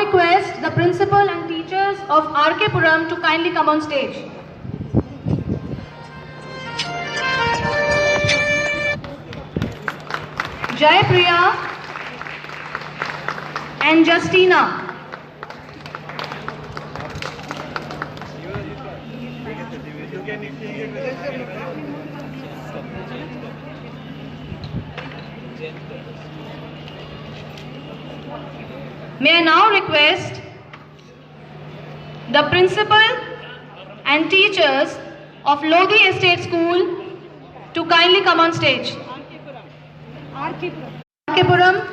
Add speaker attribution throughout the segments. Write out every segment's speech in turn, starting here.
Speaker 1: request the principal and teachers of RK Puram to kindly come on stage. Jai Priya and Justina. May I now request the principal and teachers of Lodi Estate School to kindly come on stage. RK Puram.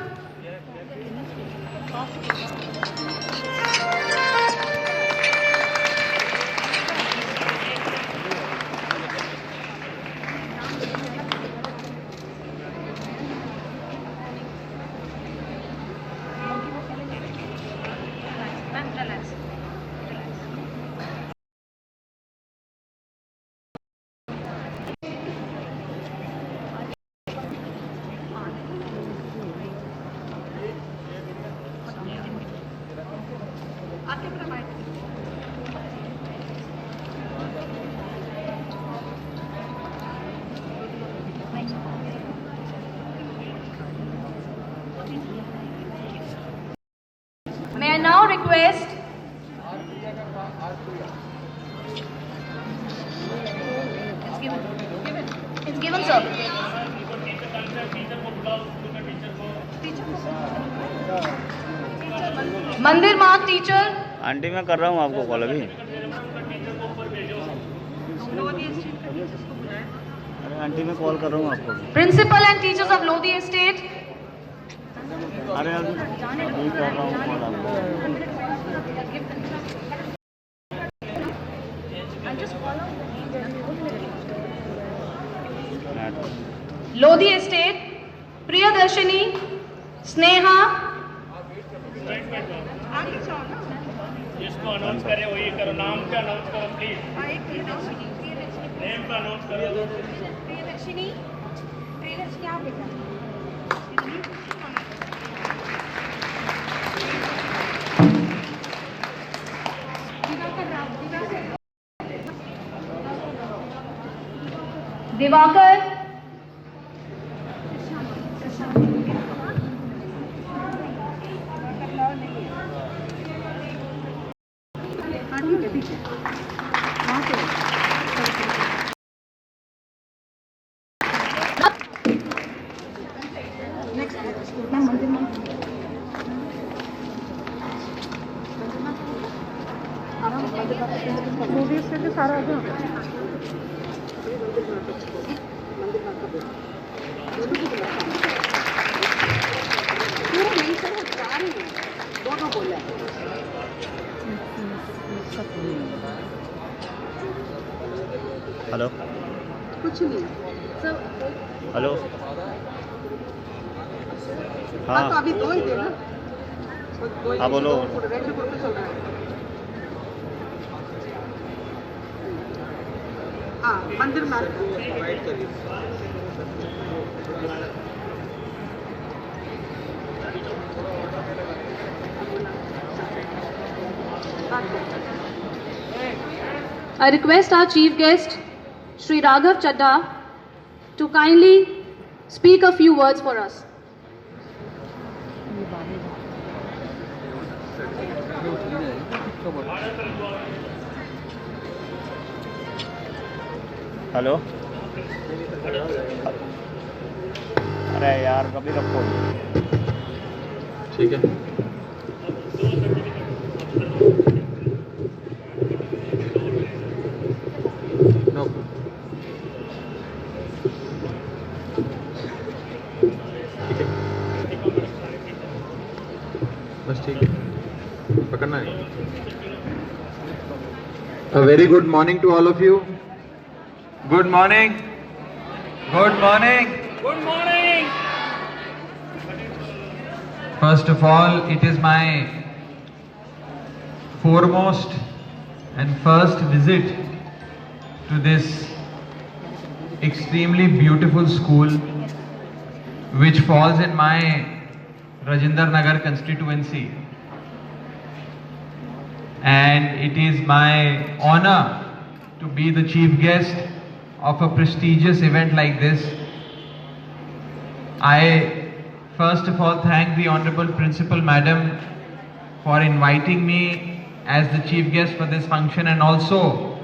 Speaker 1: May I now request it's given sir. मंदिर मार्ग teacher.
Speaker 2: Aunty मैं कर रहा हूँ आपको call अभी. अरे aunty मैं कॉल कर रहा हूँ आपको.
Speaker 1: Principal and teachers of Lodhi Estate.
Speaker 2: अरे अभी कर रहा हूँ कॉल आपको.
Speaker 1: लोधी एस्टेट प्रियदर्शनी, स्नेहा.
Speaker 3: जिसको अनाउंस करे वही करो. नाम का अनाउंस करो प्लीज. नेम का अनाउंस करो.
Speaker 1: प्रियदर्शनी. क्या बेटा? दिवाकर.
Speaker 2: हेलो.
Speaker 1: कुछ नहीं सर.
Speaker 2: हेलो.
Speaker 1: हाँ तो अभी दो ही थे ना.
Speaker 2: हाँ बोलो.
Speaker 1: हाँ मंदिर मार्ग. I request our chief guest, Sri Raghav Chadha, to kindly speak a few words for us.
Speaker 2: Hello. अरे यार कभी रखो.
Speaker 4: ठीक है. बस ठीक है. पकड़ना है. A very good morning to all of you. Good morning. Good morning.
Speaker 3: Good morning.
Speaker 4: First of all, it is my foremost and first visit to this extremely beautiful school which falls in my Rajinder Nagar constituency. and it is my honor to be the chief guest of a prestigious event like this. I first of all thank the Honorable Principal Madam for inviting me as the chief guest for this function and also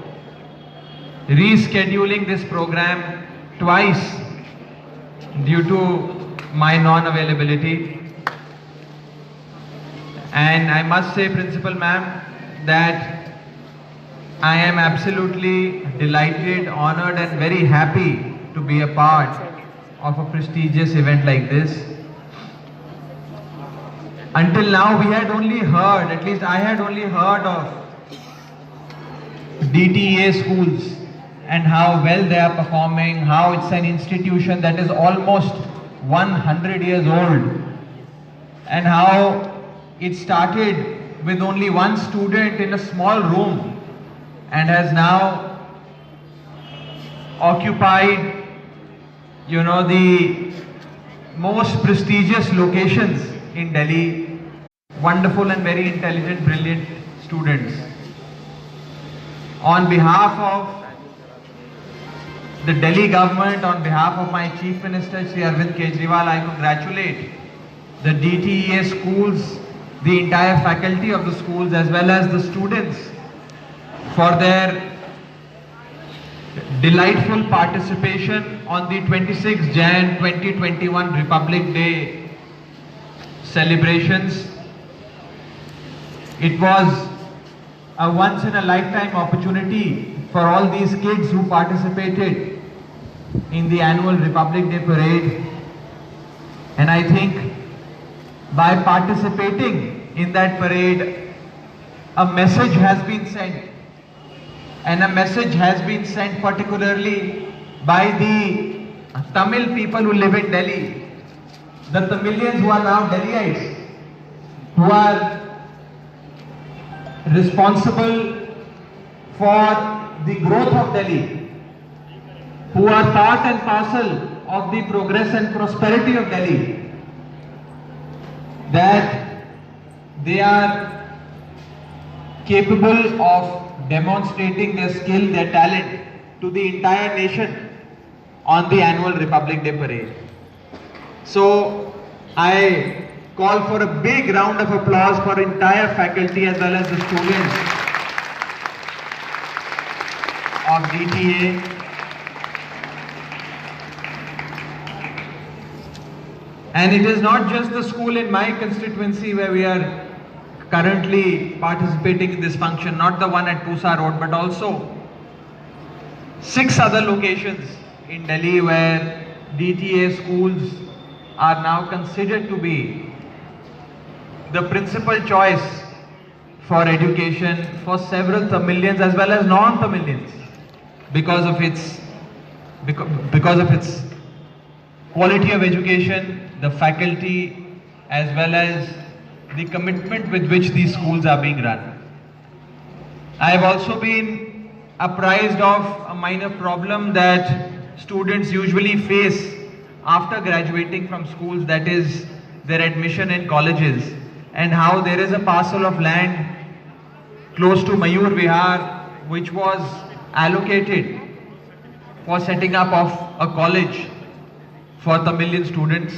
Speaker 4: rescheduling this program twice due to my non-availability. And I must say, Principal Ma'am, that I am absolutely delighted, honored and very happy to be a part of a prestigious event like this. Until now we had only heard, at least I had only heard of DTEA schools and how well they are performing, how it's an institution that is almost 100 years old, and how it started with only one student in a small room and has now occupied, the most prestigious locations in Delhi. Wonderful and very intelligent, brilliant students. On behalf of the Delhi government, on behalf of my Chief Minister Shri Arvind Kejriwal, I congratulate the DTEA schools, the entire faculty of the schools as well as the students for their delightful participation on the 26th Jan 2021 Republic Day celebrations. It was a once in a lifetime opportunity for all these kids who participated in the annual Republic Day parade, and I think by participating in that parade a message has been sent, and a message has been sent particularly by the Tamil people who live in Delhi, the Tamilians who are now Delhiites, who are responsible for the growth of Delhi, who are part and parcel of the progress and prosperity of Delhi, that they are capable of demonstrating their skill, their talent to the entire nation on the annual Republic Day parade. So I call for a big round of applause for entire faculty as well as the students of DTEA. And it is not just the school in my constituency where we are currently participating in this function, not the one at Pusa Road, but also 6 other locations in Delhi where DTEA schools are now considered to be the principal choice for education for several Tamilians as well as non-Tamilians because of its quality of education, the faculty, as well as the commitment with which these schools are being run. I have also been apprised of a minor problem that students usually face after graduating from schools, that is their admission in colleges, and how there is a parcel of land close to Mayur Vihar which was allocated for setting up of a college for Tamilian students.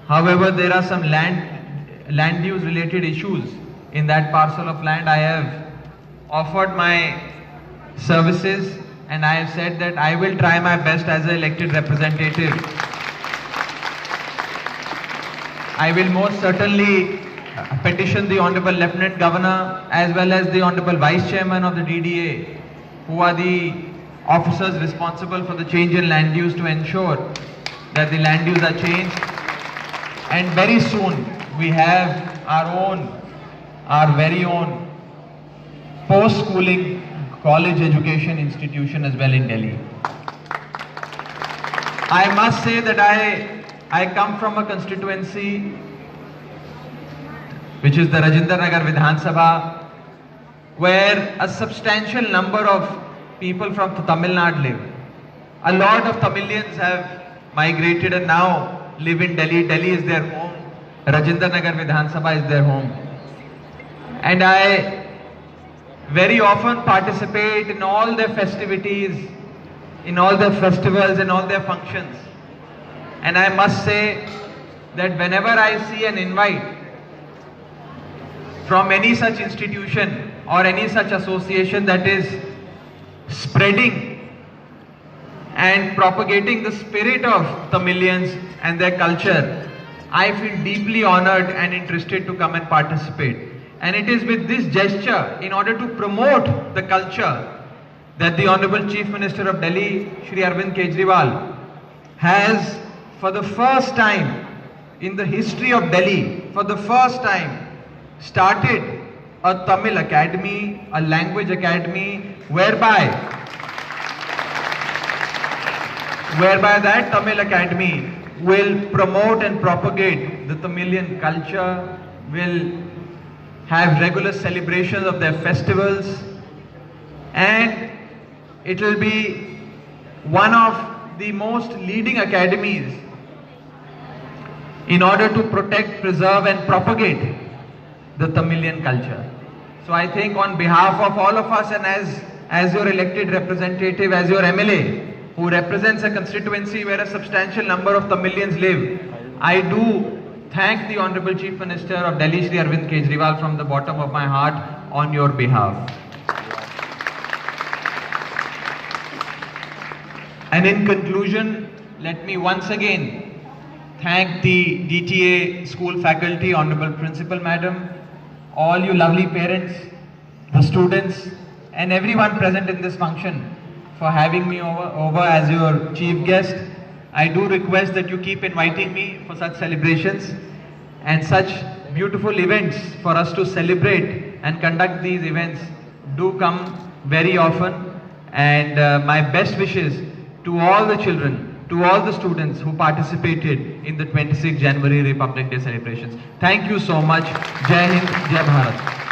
Speaker 4: However, there are some land use related issues in that parcel of land. I have offered my services and I have said that I will try my best as an elected representative. I will most certainly petition the Honorable Lieutenant Governor as well as the Honorable Vice Chairman of the DDA, who are the officers responsible for the change in land use, to ensure that the land use are changed. And very soon we have our very own post-schooling college education institution as well in Delhi. I must say that I come from a constituency which is the Rajendra Nagar Vidhan Sabha, where a substantial number of people from Tamil Nadu live. A lot of Tamilians have migrated and now live in Delhi. Delhi is their home. Rajendra Nagar Vidhan Sabha is their home. And I very often participate in all their festivities, in all their festivals, in all their functions. And I must say that whenever I see an invite from any such institution or any such association that is spreading and propagating the spirit of Tamilians and their culture, I feel deeply honored and interested to come and participate. And it is with this gesture, in order to promote the culture, that the Honorable Chief Minister of Delhi, Shri Arvind Kejriwal, has for the first time in the history of Delhi, for the first time, started a Tamil academy, a language academy, whereby that Tamil academy will promote and propagate the Tamilian culture, will have regular celebrations of their festivals, and it will be one of the most leading academies in order to protect, preserve and propagate the Tamilian culture. So I think on behalf of all of us, and as your elected representative, as your MLA, who represents a constituency where a substantial number of Tamilians live, I do thank the Honorable Chief Minister of Delhi, Shri Arvind Kejriwal, from the bottom of my heart on your behalf. And in conclusion, let me once again thank the DTA school faculty, Honorable Principal Madam, all you lovely parents, the students and everyone present in this function for having me over as your chief guest. I do request that you keep inviting me for such celebrations and such beautiful events for us to celebrate and conduct these events. Do come very often, and my best wishes to all the children, to all the students who participated in the 26th January Republic Day celebrations. Thank you so much. Jai Hind, Jai Bharat.